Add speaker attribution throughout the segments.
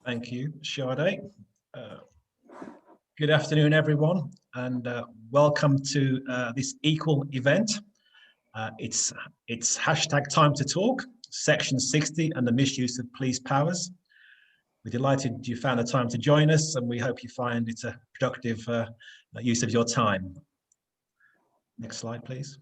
Speaker 1: Thank you, Sade. Good afternoon, everyone, and welcome to this Equal event. It's hashtag Time to Talk, Section 60 and the misuse of police powers. We're delighted you found the time to join us, and we hope you find it a productive use of your time. Next slide, please.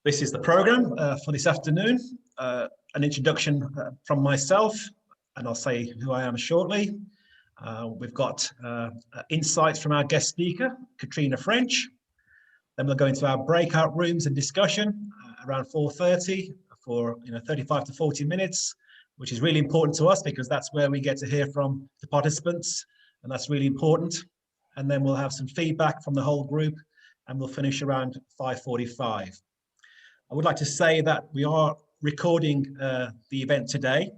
Speaker 1: This is the program for this afternoon. An introduction from myself, and I'll say who I am shortly. We've got insights from our guest speaker, Katrina French. Then we'll go into our breakout rooms and discussion around 4:30 for 35 to 40 minutes, which is really important to us because that's where we get to hear from the participants, and that's really important. And then we'll have some feedback from the whole group, and we'll finish around 5:45. I would like to say that we are recording the event today.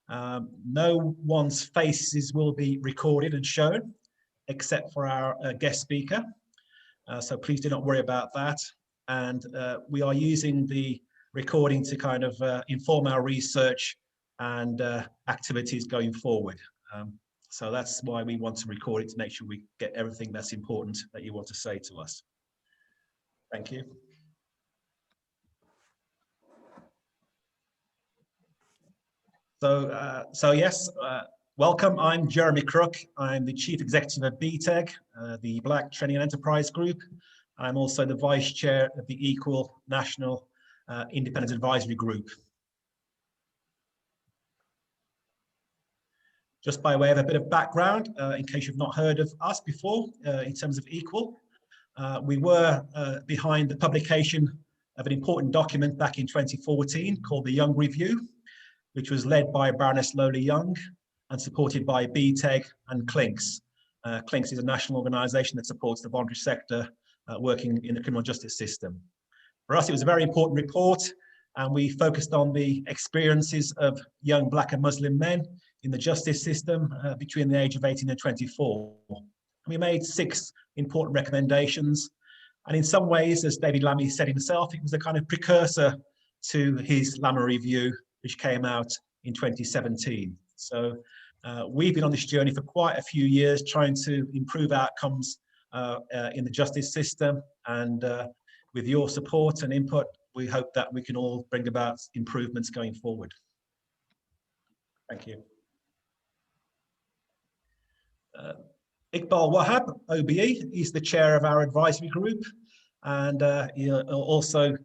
Speaker 1: No one's faces will be recorded and shown except for our guest speaker. So please do not worry about that. And we are using the recording to kind of inform our research and activities going forward. So that's why we want to record it, to make sure we get everything that's important that you want to say to us. Thank you. So yes, welcome. I'm Jeremy Crook. I'm the Chief Executive of BTEG, the Black Training and Enterprise Group. I'm also the Vice Chair of the Equal National Independent Advisory Group. Just by way of a bit of background, in case you've not heard of us before, in terms of Equal, we were behind the publication of an important document back in 2014 called the Young Review, which was led by Baroness Lola Young and supported by BTEG and CLINCS. CLINCS is a national organisation that supports the voluntary sector working in the criminal justice system. For us, it was a very important report, and we focused on the experiences of young Black and Muslim men in the justice system between the age of 18 and 24. We made 6 important recommendations, and in some ways, as David Lammy said himself, it was a kind of precursor to his Lammy Review, which came out in 2017. So we've been on this journey for quite a few years, trying to improve outcomes in the justice system. And with your support and input, we hope that we can all bring about improvements going forward. Thank you. Iqbal Wahab, OBE, he's the chair of our advisory group, and he also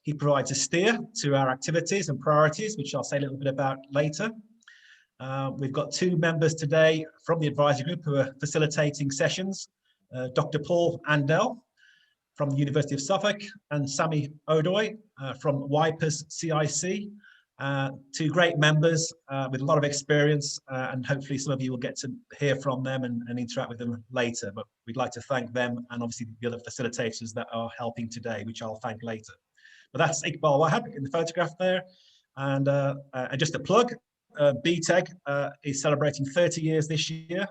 Speaker 1: he provides a steer to our activities and priorities, which I'll say a little bit about later. We've got 2 members today from the advisory group who are facilitating sessions, Dr. Paul Andel from the University of Suffolk and Sami Odoy from Wipers CIC. 2 great members with a lot of experience, and hopefully some of you will get to hear from them and interact with them later. But we'd like to thank them and obviously the other facilitators that are helping today, which I'll thank later. But that's Iqbal Wahab in the photograph there. And just a plug, BTEG is celebrating 30 years this year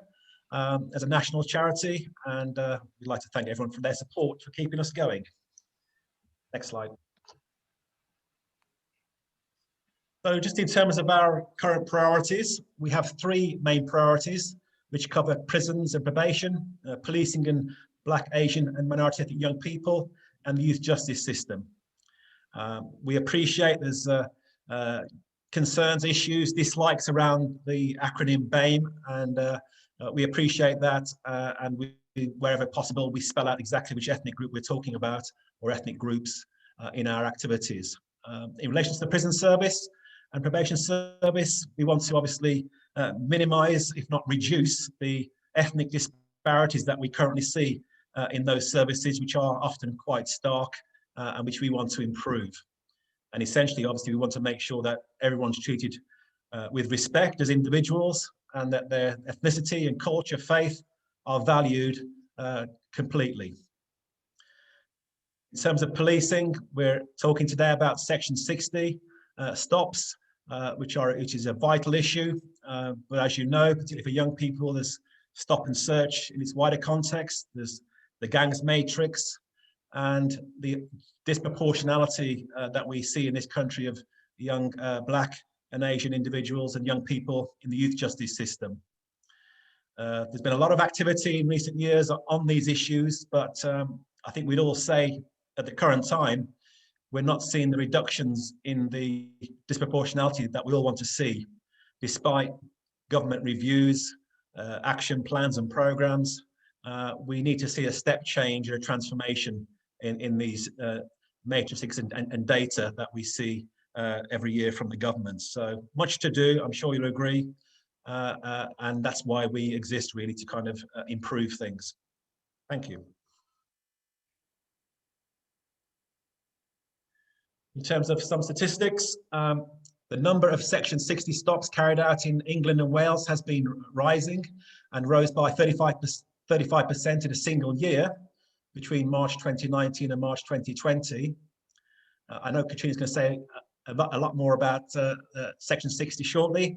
Speaker 1: as a national charity. And we'd like to thank everyone for their support for keeping us going. Next slide. So just in terms of our current priorities, we have 3 main priorities, which cover prisons and probation, policing and Black, Asian and minority ethnic young people, and the youth justice system. We appreciate there's concerns, issues, dislikes around the acronym BAME, and we appreciate that, and wherever possible, we spell out exactly which ethnic group we're talking about, or ethnic groups in our activities. In relation to the prison service and probation service, we want to obviously minimize, if not reduce, the ethnic disparities that we currently see in those services, which are often quite stark, and which we want to improve. And essentially, obviously, we want to make sure that everyone's treated with respect as individuals, and that their ethnicity and culture, faith are valued completely. In terms of policing, we're talking today about Section 60 stops, which is a vital issue. But as you know, particularly for young people, there's stop and search in its wider context. There's the gangs matrix, and the disproportionality that we see in this country of young Black and Asian individuals and young people in the youth justice system. There's been a lot of activity in recent years on these issues, but I think we'd all say at the current time, we're not seeing the reductions in the disproportionality that we all want to see, despite government reviews, action plans and programs. We need to see a step change and a transformation in these matrices and data that we see every year from the government. So much to do, I'm sure you'll agree. And that's why we exist, really, to kind of improve things. Thank you. In terms of some statistics, the number of Section 60 stops carried out in England and Wales has been rising and rose by 35% in a single year between March 2019 and March 2020. I know Katrina's going to say a lot more about Section 60 shortly,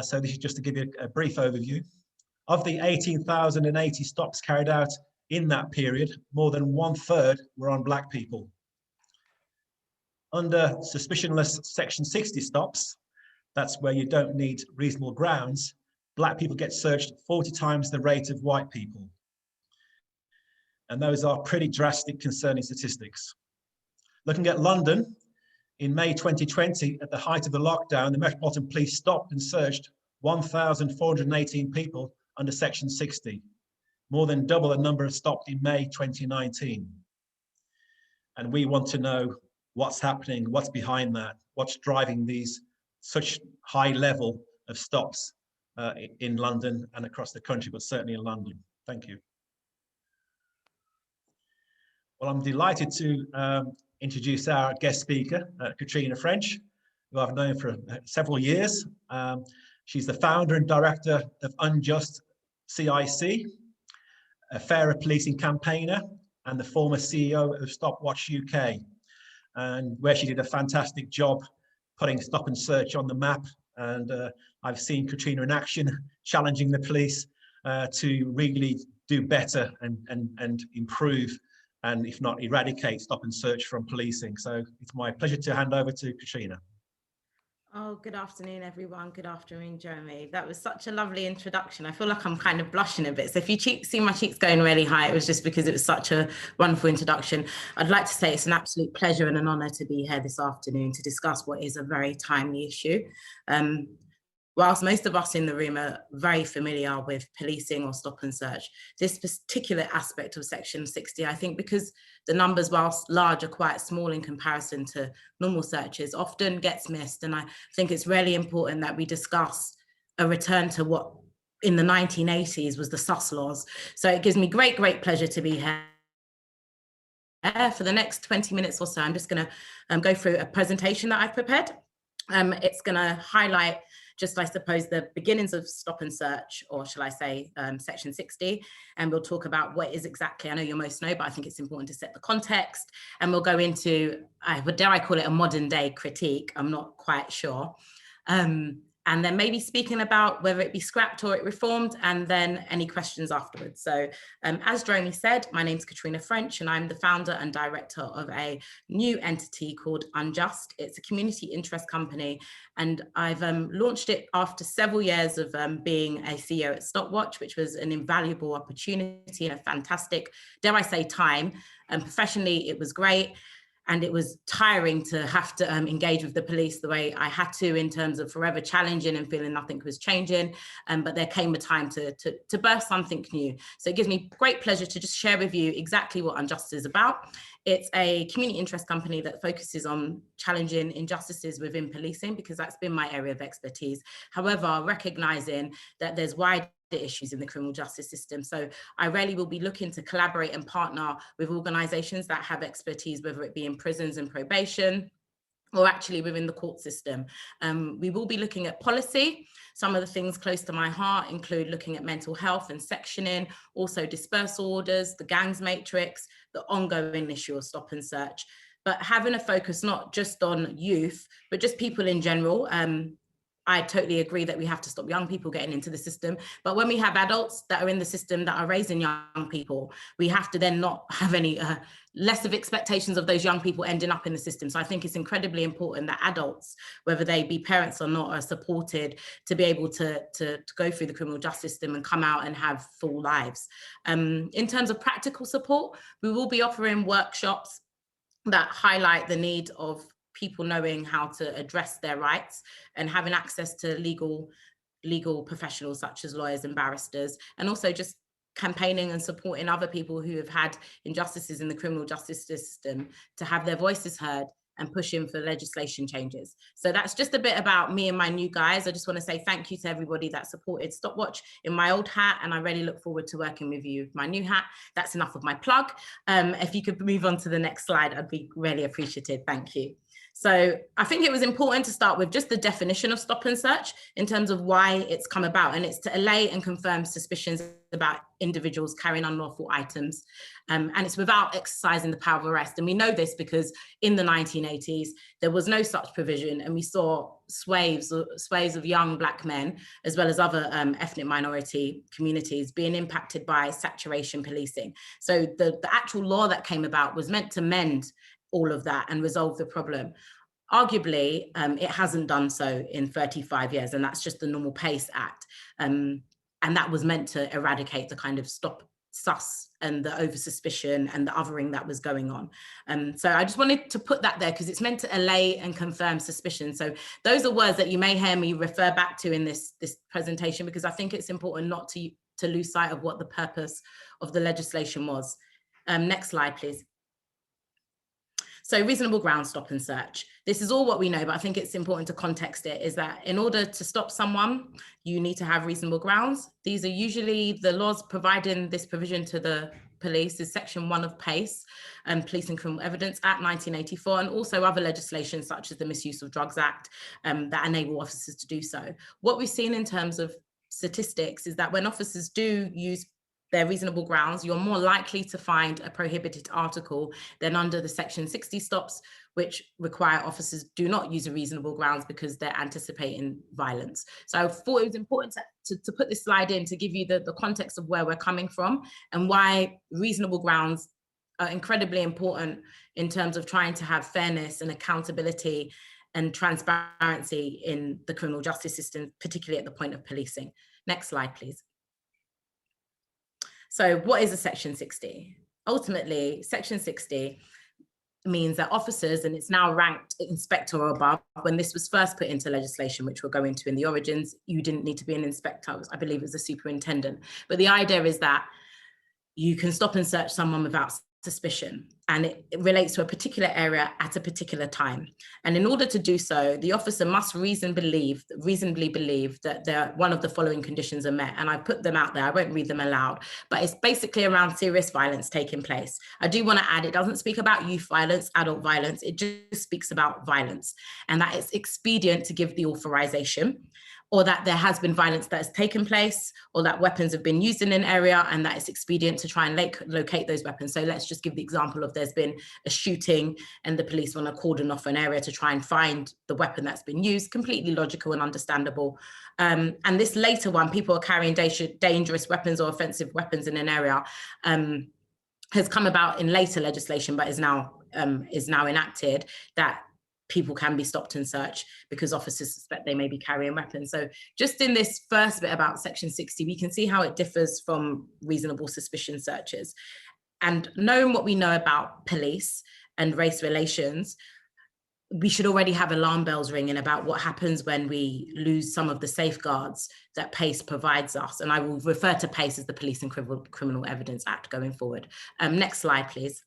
Speaker 1: so this is just to give you a brief overview. Of the 18,080 stops carried out in that period, more than 1/3 were on Black people. Under suspicionless Section 60 stops, that's where you don't need reasonable grounds, Black people get searched 40 times the rate of white people. And those are pretty drastic, concerning statistics. Looking at London, in May 2020, at the height of the lockdown, the Metropolitan Police stopped and searched 1,418 people under Section 60, more than double the number stopped in May 2019. And we want to know what's happening, what's behind that, what's driving these such high level of stops in London and across the country, but certainly in London. Thank you. Well, I'm delighted to introduce our guest speaker, Katrina French, who I've known for several years. She's the founder and director of Unjust CIC, a fairer policing campaigner, and the former CEO of Stopwatch UK, and where she did a fantastic job putting stop and search on the map. And I've seen Katrina in action, challenging the police to really do better and improve, and if not eradicate stop and search from policing. So it's my pleasure to hand over to Katrina.
Speaker 2: Oh, good afternoon, everyone. Good afternoon, Jeremy. That was such a lovely introduction. I feel like I'm kind of blushing a bit. So if you see my cheeks going really high, it was just because it was such a wonderful introduction. I'd like to say it's an absolute pleasure and an honor to be here this afternoon to discuss what is a very timely issue. Whilst most of us in the room are very familiar with policing or stop and search, this particular aspect of Section 60, I think because the numbers, whilst large, are quite small in comparison to normal searches, often gets missed. And I think it's really important that we discuss a return to what in the 1980s was the sus laws. So it gives me great pleasure to be here. For the next 20 minutes or so, I'm just going to go through a presentation that I've prepared. It's going to highlight just, I suppose, the beginnings of stop and search, or shall I say, Section 60, and we'll talk about what is exactly, I know you most know, but I think it's important to set the context, and we'll go into, dare I call it a modern day critique, I'm not quite sure. And then maybe speaking about whether it be scrapped or it reformed, and then any questions afterwards. So as Jeremy said, my name's Katrina French, and I'm the founder and director of a new entity called Unjust. It's a community interest company, and I've launched it after several years of being a CEO at Stopwatch, which was an invaluable opportunity and a fantastic, dare I say, time. Professionally, it was great. And it was tiring to have to engage with the police the way I had to, in terms of forever challenging and feeling nothing was changing. But there came a time to birth something new. So it gives me great pleasure to just share with you exactly what Unjust is about. It's a community interest company that focuses on challenging injustices within policing, because that's been my area of expertise. However, recognizing that there's wide issues in the criminal justice system. So I really will be looking to collaborate and partner with organizations that have expertise, whether it be in prisons and probation, or actually within the court system. We will be looking at policy. Some of the things close to my heart include looking at mental health and sectioning, also dispersal orders, the gangs matrix, the ongoing issue of stop and search, but having a focus not just on youth, but just people in general. I totally agree that we have to stop young people getting into the system. But when we have adults that are in the system that are raising young people, we have to then not have any less of expectations of those young people ending up in the system. So I think it's incredibly important that adults, whether they be parents or not, are supported to be able to go through the criminal justice system and come out and have full lives. In terms of practical support, we will be offering workshops that highlight the need of people knowing how to address their rights and having access to legal professionals such as lawyers and barristers, and also just campaigning and supporting other people who have had injustices in the criminal justice system to have their voices heard and pushing for legislation changes. So that's just a bit about me and my new guys. I just want to say thank you to everybody that supported Stopwatch in my old hat, and I really look forward to working with you with my new hat. That's enough of my plug. If you could move on to the next slide, I'd be really appreciative. Thank you. So I think it was important to start with just the definition of stop and search in terms of why it's come about, and it's to allay and confirm suspicions about individuals carrying unlawful items, and it's without exercising the power of arrest. And we know this because in the 1980s, there was no such provision, and we saw swathes of young Black men, as well as other ethnic minority communities, being impacted by saturation policing. So the actual law that came about was meant to mend all of that and resolve the problem. Arguably, it hasn't done so in 35 years, and that's just the Normal PACE Act. And that was meant to eradicate the kind of stop sus and the over suspicion and the othering that was going on. So I just wanted to put that there because it's meant to allay and confirm suspicion. So those are words that you may hear me refer back to in this presentation, because I think it's important not to lose sight of what the purpose of the legislation was. Next slide, please. So reasonable grounds stop and search. This is all what we know, but I think it's important to context it, is that in order to stop someone, you need to have reasonable grounds. These are usually the laws providing this provision to the police is Section 1 of PACE, Police and Criminal Evidence Act 1984, and also other legislation such as the Misuse of Drugs Act that enable officers to do so. What we've seen in terms of statistics is that when officers do use their reasonable grounds, you're more likely to find a prohibited article than under the Section 60 stops, which require officers do not use a reasonable grounds because they're anticipating violence. So I thought it was important to put this slide in to give you the context of where we're coming from and why reasonable grounds are incredibly important in terms of trying to have fairness and accountability and transparency in the criminal justice system, particularly at the point of policing. Next slide, please. So what is a Section 60? Ultimately, Section 60 means that officers, and it's now ranked inspector or above. When this was first put into legislation, which we'll go into in the origins, you didn't need to be an inspector. I believe it was a superintendent. But the idea is that you can stop and search someone without suspicion, and it relates to a particular area at a particular time. And in order to do so, the officer must reasonably believe that one of the following conditions are met. And I put them out there, I won't read them aloud, but it's basically around serious violence taking place. I do want to add, it doesn't speak about youth violence, adult violence, it just speaks about violence, and that it's expedient to give the authorization, or that there has been violence that has taken place, or that weapons have been used in an area, and that it's expedient to try and locate those weapons. So let's just give the example of there's been a shooting and the police want to cordon off an area to try and find the weapon that's been used. Completely logical and understandable. And this later one, people are carrying dangerous weapons or offensive weapons in an area, has come about in later legislation, but is now enacted, that people can be stopped and searched because officers suspect they may be carrying weapons. So just in this first bit about Section 60, we can see how it differs from reasonable suspicion searches. And knowing what we know about police and race relations, we should already have alarm bells ringing about what happens when we lose some of the safeguards that PACE provides us. And I will refer to PACE as the Police and Criminal Evidence Act going forward. Next slide, please.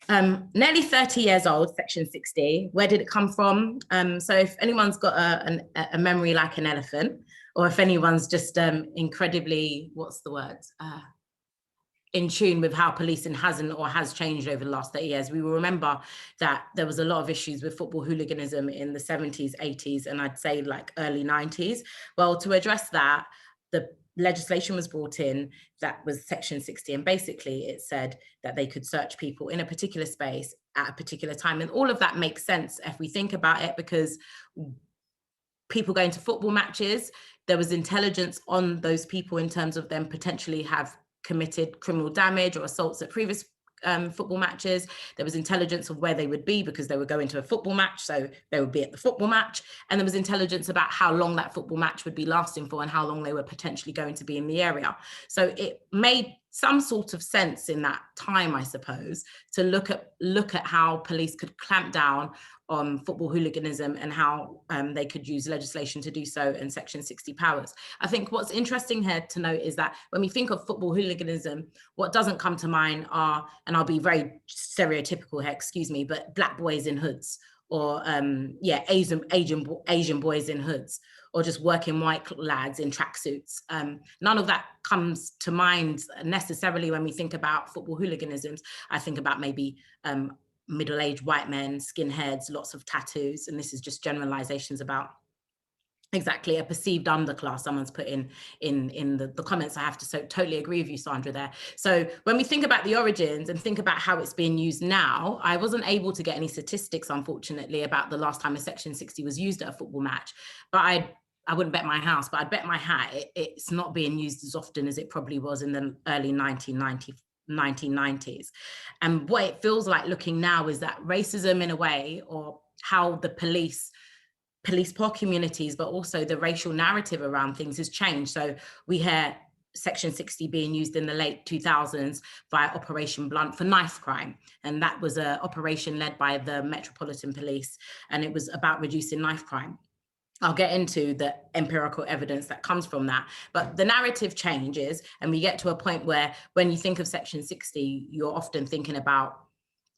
Speaker 2: Nearly 30 years old, Section 60. Where did it come from? So if anyone's got a memory like an elephant, or if anyone's just incredibly, in tune with how policing has changed over the last 30 years, we will remember that there was a lot of issues with football hooliganism in the 70s, 80s, and I'd say like early 90s. Well, to address that, the legislation was brought in that was Section 60, and basically it said that they could search people in a particular space at a particular time. And all of that makes sense if we think about it, because people going to football matches, there was intelligence on those people in terms of them potentially have committed criminal damage or assaults at previous football matches. There was intelligence of where they would be because they were going to a football match, so they would be at the football match. And there was intelligence about how long that football match would be lasting for and how long they were potentially going to be in the area. So it made some sort of sense in that time, I suppose, to look at how police could clamp down on football hooliganism and how they could use legislation to do so in Section 60 powers. I think what's interesting here to note is that when we think of football hooliganism, what doesn't come to mind are, and I'll be very stereotypical here, excuse me, but black boys in hoods, or Asian boys in hoods, or just working white lads in tracksuits. None of that comes to mind necessarily when we think about football hooliganisms. I think about maybe middle-aged white men, skinheads, lots of tattoos, and this is just generalizations about exactly a perceived underclass someone's put in the comments. I have to totally agree with you, Sandra, there. So when we think about the origins and think about how it's being used now, I wasn't able to get any statistics, unfortunately, about the last time a Section 60 was used at a football match, but I wouldn't bet my house, but I'd bet my hat it's not being used as often as it probably was in the early 1990s. And what it feels like looking now is that racism, in a way, or how the police poor communities, but also the racial narrative around things has changed. So we hear Section 60 being used in the late 2000s via Operation Blunt for knife crime. And that was an operation led by the Metropolitan Police, and it was about reducing knife crime. I'll get into the empirical evidence that comes from that, but the narrative changes, and we get to a point where when you think of Section 60, you're often thinking about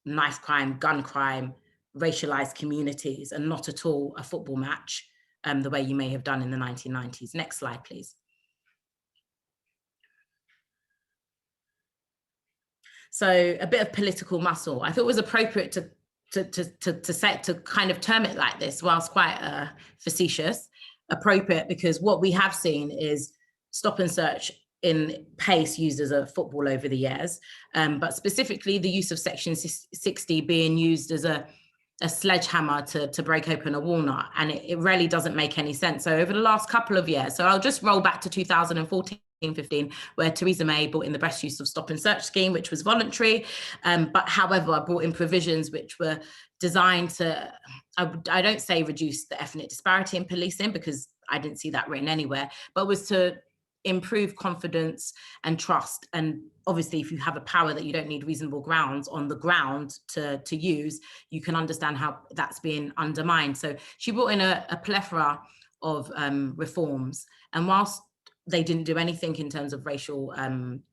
Speaker 2: knife crime, gun crime, racialized communities, and not at all a football match, the way you may have done in the 1990s. Next slide, please. So a bit of political muscle. I thought it was appropriate to kind of term it like this, whilst quite facetious, appropriate, because what we have seen is stop and search in pace used as a football over the years, but specifically the use of Section 60 being used as a sledgehammer to break open a walnut, and it really doesn't make any sense. So over the last couple of years, so I'll just roll back to 2014-15, where Theresa May brought in the best use of stop and search scheme, which was voluntary, but however, brought in provisions which were designed to, I don't say reduce the ethnic disparity in policing, because I didn't see that written anywhere, but was to improve confidence and trust. And obviously, if you have a power that you don't need reasonable grounds on the ground to use, you can understand how that's being undermined. So she brought in a plethora of reforms, and whilst they didn't do anything in terms of racial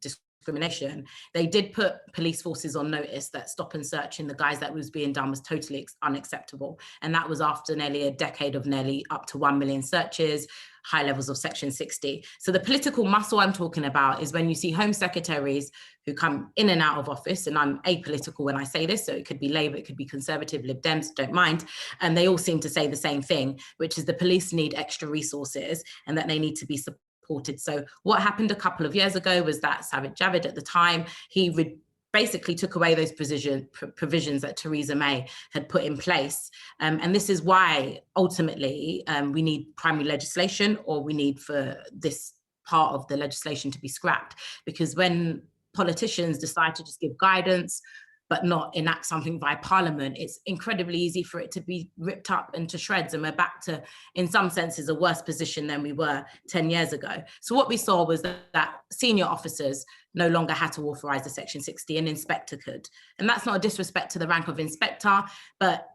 Speaker 2: discrimination, they did put police forces on notice that stop and search in the guise that was being done was totally unacceptable. And that was after nearly a decade of nearly up to 1 million searches, high levels of Section 60. So the political muscle I'm talking about is when you see Home Secretaries who come in and out of office, and I'm apolitical when I say this, so it could be Labour, it could be Conservative, Lib Dems, don't mind, and they all seem to say the same thing, which is the police need extra resources and that they need to be supported. So what happened a couple of years ago was that Sajid Javid at the time, he basically took away those provisions that Theresa May had put in place. And this is why ultimately we need primary legislation, or we need for this part of the legislation to be scrapped. Because when politicians decide to just give guidance, but not enact something via Parliament, it's incredibly easy for it to be ripped up into shreds. And we're back to, in some senses, a worse position than we were 10 years ago. So what we saw was that senior officers no longer had to authorize the Section 60, an inspector could. And that's not a disrespect to the rank of inspector, but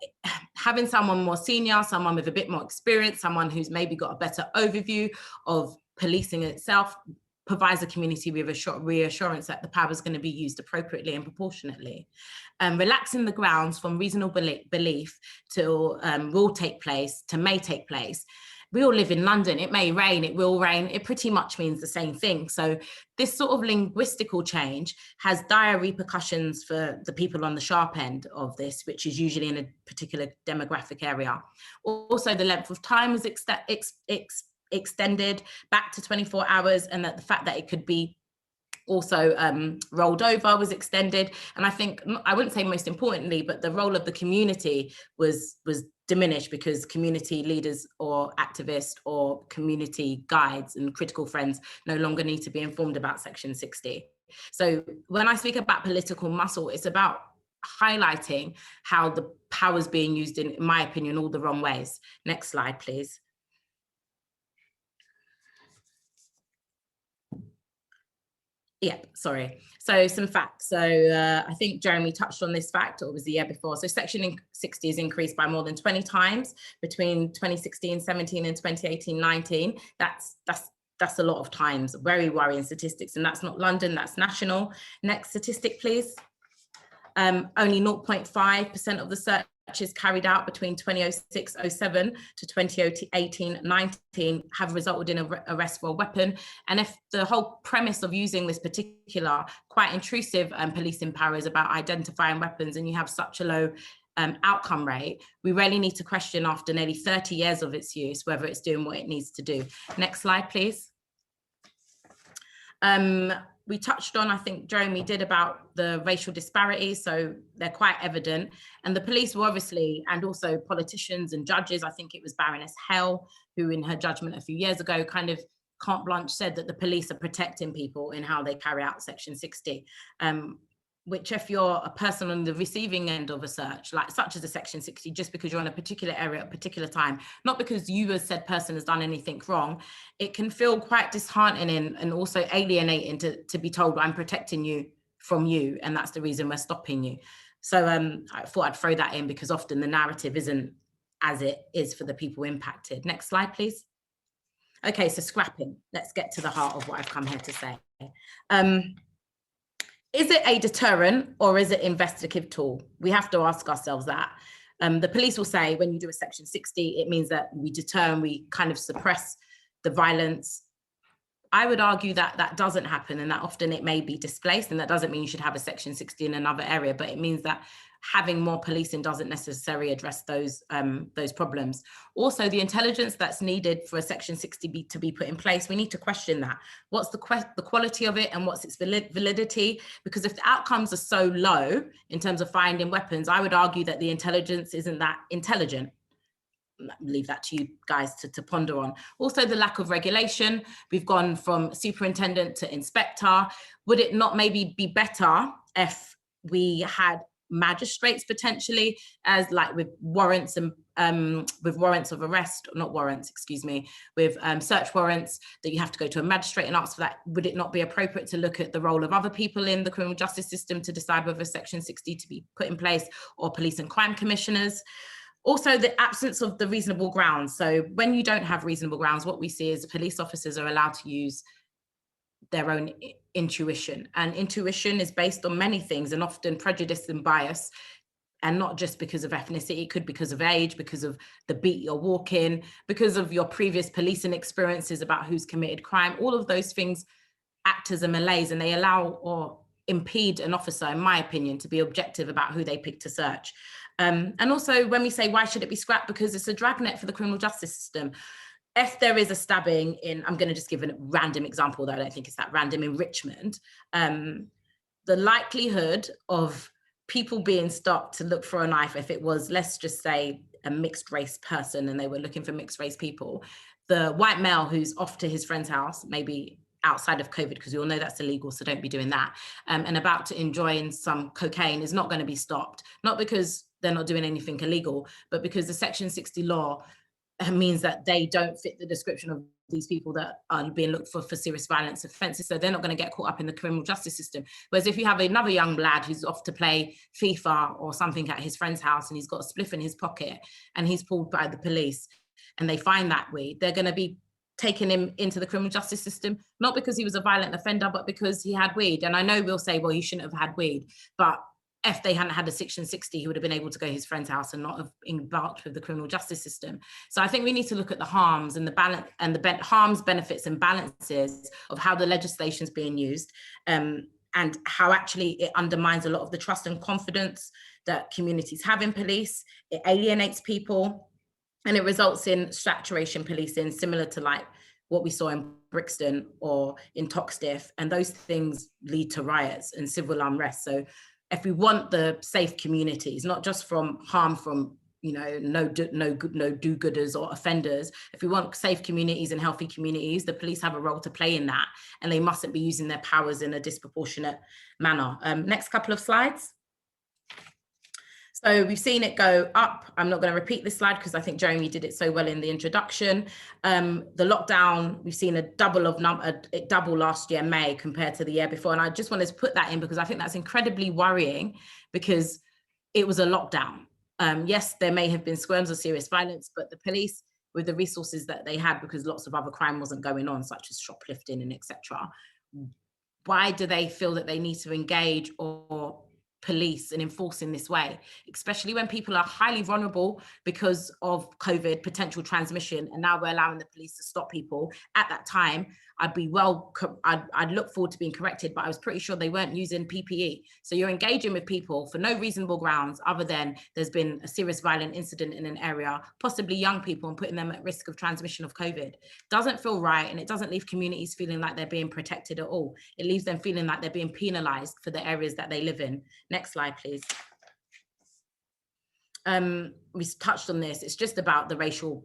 Speaker 2: having someone more senior, someone with a bit more experience, someone who's maybe got a better overview of policing itself, provides the community with a reassurance that the power is going to be used appropriately and proportionately. Relaxing the grounds from reasonable belief to will take place, to may take place. We all live in London. It may rain, it will rain. It pretty much means the same thing. So this sort of linguistical change has dire repercussions for the people on the sharp end of this, which is usually in a particular demographic area. Also, the length of time is extended back to 24 hours, and that the fact that it could be also rolled over was extended. And I think, I wouldn't say most importantly, but the role of the community was diminished because community leaders or activists or community guides and critical friends no longer need to be informed about Section 60. So when I speak about political muscle, it's about highlighting how the power is being used in my opinion, all the wrong ways. Next slide, please. Yeah, sorry. So some facts. So I think Jeremy touched on this fact, or it was the year before. So Section 60 is increased by more than 20 times between 2016-17 and 2018-19. That's a lot of times, very worrying statistics. And that's not London, that's national. Next statistic, please. Only 0.5% of the searches carried out between 2006-07 to 2018-19 have resulted in an arrest for a weapon. And if the whole premise of using this particular quite intrusive policing power is about identifying weapons, and you have such a low outcome rate, we really need to question after nearly 30 years of its use, whether it's doing what it needs to do. Next slide, please. We touched on, I think Jeremy did, about the racial disparities, so they're quite evident. And the police were obviously, and also politicians and judges, I think it was Baroness Hell, who in her judgment a few years ago kind of carte blanche said that the police are protecting people in how they carry out Section 60. Which if you're a person on the receiving end of a search, like such as a Section 60, just because you're in a particular area at a particular time, not because you as said person has done anything wrong, it can feel quite disheartening and also alienating to be told, I'm protecting you from you, and that's the reason we're stopping you. So I thought I'd throw that in because often the narrative isn't as it is for the people impacted. Next slide, please. Okay, so scrapping. Let's get to the heart of what I've come here to say. Is it a deterrent or is it an investigative tool? We have to ask ourselves that. The police will say when you do a Section 60, it means that we deter and we kind of suppress the violence. I would argue that that doesn't happen, and that often it may be displaced, and that doesn't mean you should have a Section 60 in another area, but it means that having more policing doesn't necessarily address those problems. Also, the intelligence that's needed for a Section 60 to be put in place, we need to question that. What's the quality of it and what's its validity? Because if the outcomes are so low in terms of finding weapons, I would argue that the intelligence isn't that intelligent. Leave that to you guys to ponder on. Also, the lack of regulation. We've gone from superintendent to inspector. Would it not maybe be better if we had magistrates potentially, as like with warrants and with warrants of arrest, not warrants, excuse me, with search warrants that you have to go to a magistrate and ask for that? Would it not be appropriate to look at the role of other people in the criminal justice system to decide whether Section 60 to be put in place, or police and crime commissioners? Also, the absence of the reasonable grounds. So when you don't have reasonable grounds, what we see is police officers are allowed to use their own intuition. And intuition is based on many things, and often prejudice and bias, and not just because of ethnicity. It could be because of age, because of the beat you're walking, because of your previous policing experiences about who's committed crime. All of those things act as a malaise, and they allow or impede an officer, in my opinion, to be objective about who they pick to search. And also, when we say why should it be scrapped, because it's a dragnet for the criminal justice system. If there is a stabbing in, I'm going to just give a random example, though I don't think it's that random, in Richmond, the likelihood of people being stopped to look for a knife, if it was, let's just say, a mixed race person and they were looking for mixed race people, the white male who's off to his friend's house, maybe outside of COVID, because we all know that's illegal, so don't be doing that, and about to enjoy some cocaine, is not going to be stopped, not because they're not doing anything illegal, but because the Section 60 law means that they don't fit the description of these people that are being looked for serious violence offences, so they're not going to get caught up in the criminal justice system. Whereas if you have another young lad who's off to play FIFA or something at his friend's house and he's got a spliff in his pocket and he's pulled by the police and they find that weed, they're going to be taking him into the criminal justice system, not because he was a violent offender, but because he had weed. And I know we'll say, well, you shouldn't have had weed, but if they hadn't had a Section 60, he would have been able to go to his friend's house and not have embarked with the criminal justice system. So I think we need to look at the harms and the balance and the harms, benefits and balances of how the legislation is being used, and how actually it undermines a lot of the trust and confidence that communities have in police. It alienates people. And it results in saturation policing, similar to like what we saw in Brixton or in Toxteth, and those things lead to riots and civil unrest. So if we want the safe communities, not just from harm from no do-gooders or offenders, if we want safe communities and healthy communities, the police have a role to play in that, and they mustn't be using their powers in a disproportionate manner. Next couple of slides. So we've seen it go up. I'm not going to repeat this slide because I think Jeremy did it so well in the introduction. The lockdown, we've seen a double last year, May, compared to the year before. And I just wanted to put that in because I think that's incredibly worrying because it was a lockdown. Yes, there may have been squirms of serious violence, but the police, with the resources that they had, because lots of other crime wasn't going on, such as shoplifting and etc., why do they feel that they need to engage or police and enforce in this way, especially when people are highly vulnerable because of COVID potential transmission, and now we're allowing the police to stop people? At that time, I'd look forward to being corrected, but I was pretty sure they weren't using PPE. So you're engaging with people for no reasonable grounds other than there's been a serious violent incident in an area, possibly young people, and putting them at risk of transmission of COVID. Doesn't feel right, and it doesn't leave communities feeling like they're being protected at all. It leaves them feeling like they're being penalized for the areas that they live in. Next slide, please. We touched on this. It's just about the racial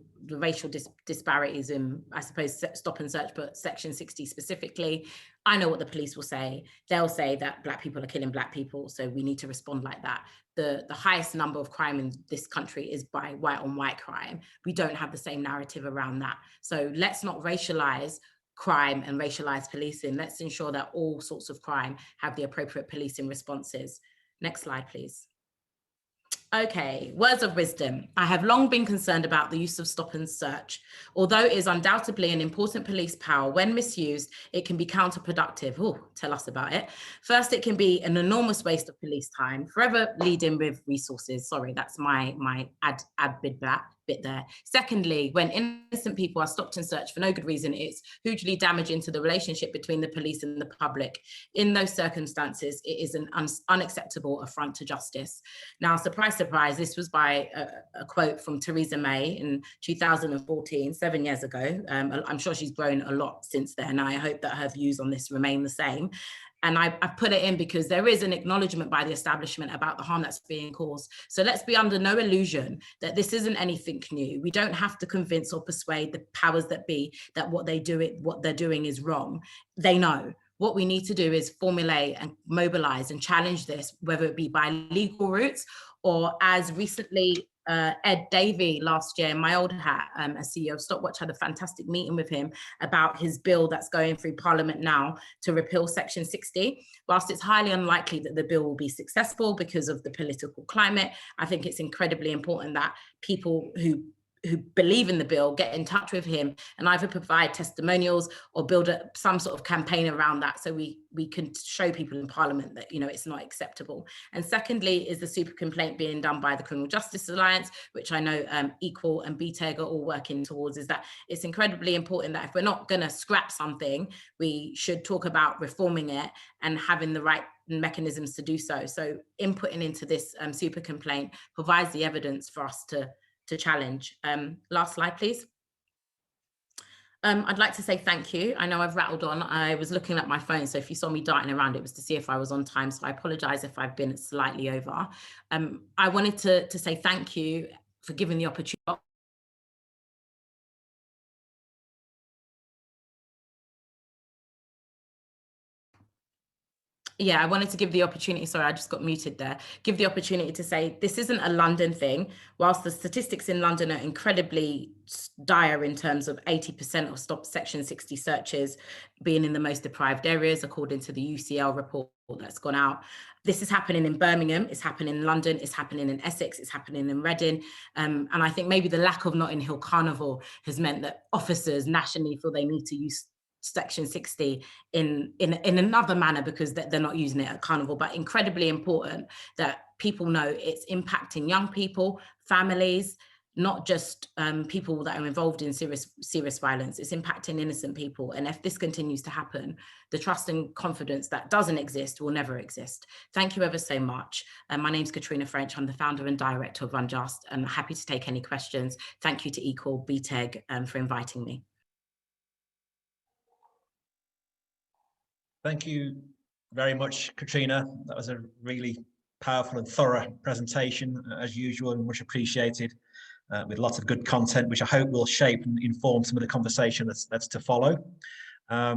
Speaker 2: disparities in, I suppose, stop and search, but Section 60 specifically. I know what the police will say. They'll say that Black people are killing Black people, so we need to respond like that. The highest number of crime in this country is by white on white crime. We don't have the same narrative around that. So let's not racialize crime and racialize policing. Let's ensure that all sorts of crime have the appropriate policing responses. Next slide, please. Okay, words of wisdom. I have long been concerned about the use of stop and search. Although it is undoubtedly an important police power, when misused, it can be counterproductive. Oh, tell us about it. First, it can be an enormous waste of police time, forever leading with resources. Sorry, that's my ad bit there. Secondly, when innocent people are stopped and searched for no good reason, it's hugely damaging to the relationship between the police and the public. In those circumstances, it is an unacceptable affront to justice. Now, surprise, surprise, this was by a quote from Theresa May in 2014, 7 years ago. I'm sure she's grown a lot since then. I hope that her views on this remain the same. And I put it in because there is an acknowledgement by the establishment about the harm that's being caused. So let's be under no illusion that this isn't anything new. We don't have to convince or persuade the powers that be that what they're doing is wrong. They know. What we need to do is formulate and mobilize and challenge this, whether it be by legal routes or, as recently Ed Davey last year in my old hat as CEO of Stopwatch had a fantastic meeting with him about his bill that's going through Parliament now to repeal Section 60. Whilst it's highly unlikely that the bill will be successful because of the political climate, I think it's incredibly important that people who believe in the bill get in touch with him and either provide testimonials or build some sort of campaign around that, so we can show people in Parliament that it's not acceptable. And secondly is the super complaint being done by the Criminal Justice Alliance, which I know Equal and BTEG are all working towards. Is that it's incredibly important that if we're not going to scrap something, we should talk about reforming it and having the right mechanisms to do so. So inputting into this super complaint provides the evidence for us to challenge. Last slide, please. I'd like to say thank you. I know I've rattled on. I was looking at my phone, so if you saw me darting around, it was to see if I was on time. So I apologize if I've been slightly over. I wanted to say thank you for giving the opportunity. Yeah, I wanted to give the opportunity, sorry, I just got muted there, give the opportunity to say this isn't a London thing. Whilst the statistics in London are incredibly dire in terms of 80% of stop Section 60 searches being in the most deprived areas, according to the UCL report that's gone out. This is happening in Birmingham, it's happening in London, it's happening in Essex, it's happening in Reading. And I think maybe the lack of Notting Hill Carnival has meant that officers nationally feel they need to use Section 60 in another manner because they're not using it at Carnival. But incredibly important that people know it's impacting young people, families, not just people that are involved in serious violence. It's impacting innocent people. And if this continues to happen, the trust and confidence that doesn't exist will never exist. Thank you ever so much. My name's Katrina French. I'm the founder and director of Unjust, and happy to take any questions. Thank you to Equal, BTEG for inviting me.
Speaker 1: Thank you very much, Katrina. That was a really powerful and thorough presentation, as usual, and much appreciated, with lots of good content, which I hope will shape and inform some of the conversation that's to follow. I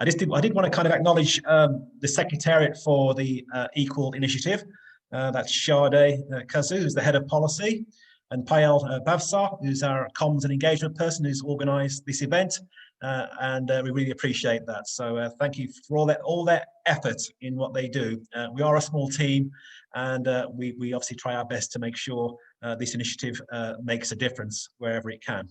Speaker 1: did want to kind of acknowledge the Secretariat for the Equal Initiative. That's Sade Kazu, who's the head of policy, and Payal Bavsar, who's our comms and engagement person, who's organised this event. And we really appreciate that. So thank you for all that effort in what they do. We are a small team, and we obviously try our best to make sure this initiative makes a difference wherever it can.